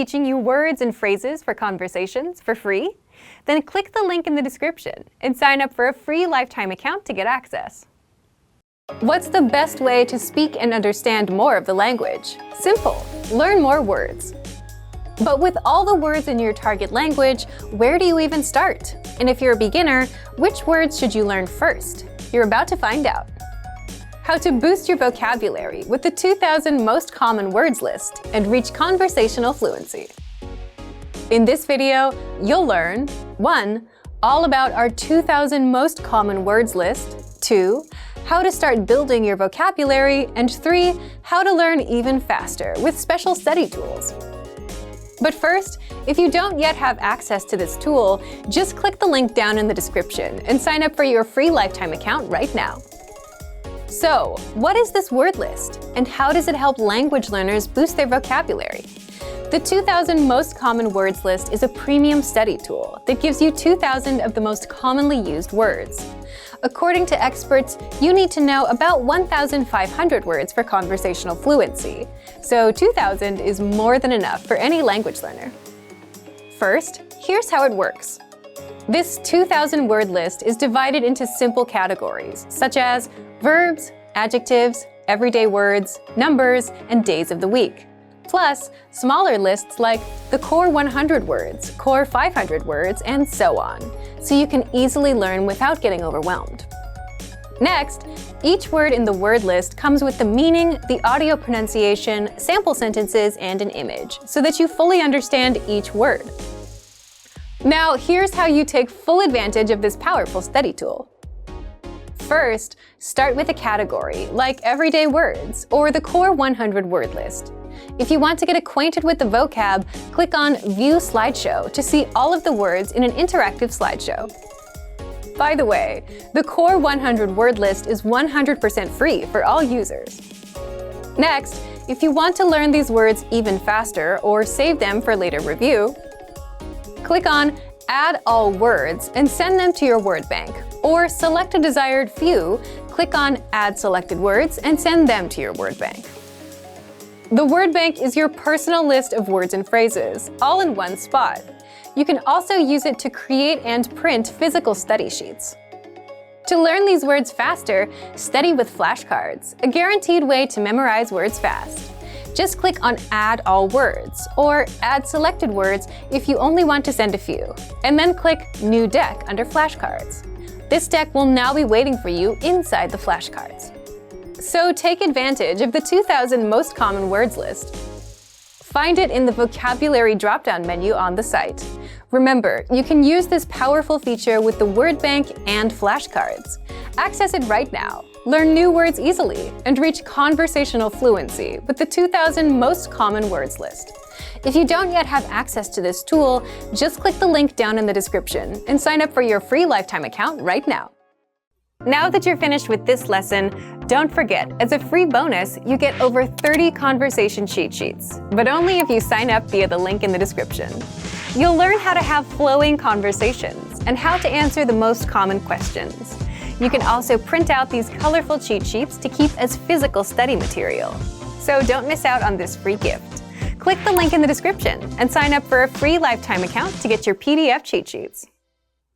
teaching you words and phrases for conversations for free? Then click the link in the description and sign up for a free lifetime account to get access. What's the best way to speak and understand more of the language? Simple. Learn more words. But with all the words in your target language, where do you even start? And if you're a beginner, which words should you learn first? You're about to find out. How to boost your vocabulary with the 2,000 most common words list and reach conversational fluency. In this video, you'll learn 1. All about our 2,000 most common words list, 2. How to start building your vocabulary, and 3. How to learn even faster with special study tools. But first, if you don't yet have access to this tool, just click the link down in the description and sign up for your free lifetime account right now. So, what is this word list, and how does it help language learners boost their vocabulary? The 2,000 most common words list is a premium study tool that gives you 2,000 of the most commonly used words. According to experts, you need to know about 1,500 words for conversational fluency, so 2,000 is more than enough for any language learner. First, here's how it works. This 2,000 word list is divided into simple categories, such as verbs, adjectives, everyday words, numbers, and days of the week. Plus, smaller lists like the core 100 words, core 500 words, and so on, so you can easily learn without getting overwhelmed. Next, each word in the word list comes with the meaning, the audio pronunciation, sample sentences, and an image, so that you fully understand each word. Now, here's how you take full advantage of this powerful study tool. First, start with a category, like everyday words, or the core 100 word list. If you want to get acquainted with the vocab, click on View Slideshow to see all of the words in an interactive slideshow. By the way, the core 100 word list is 100% free for all users. Next, if you want to learn these words even faster or save them for later review, click on Add All Words and send them to your word bank, or select a desired few, click on Add Selected Words and send them to your word bank. The word bank is your personal list of words and phrases, all in one spot. You can also use it to create and print physical study sheets. To learn these words faster, study with flashcards, a guaranteed way to memorize words fast. Just click on Add All Words, or Add Selected Words if you only want to send a few, and then click New Deck under Flashcards. This deck will now be waiting for you inside the flashcards. So take advantage of the 2,000 most common words list. Find it in the vocabulary drop-down menu on the site. Remember, you can use this powerful feature with the word bank and flashcards. Access it right now. Learn new words easily and reach conversational fluency with the 2,000 most common words list. If you don't yet have access to this tool, just click the link down in the description and sign up for your free lifetime account right now. Now that you're finished with this lesson, don't forget, as a free bonus, you get over 30 conversation cheat sheets, but only if you sign up via the link in the description. You'll learn how to have flowing conversations and how to answer the most common questions. You can also print out these colorful cheat sheets to keep as physical study material. So don't miss out on this free gift. Click the link in the description and sign up for a free lifetime account to get your PDF cheat sheets.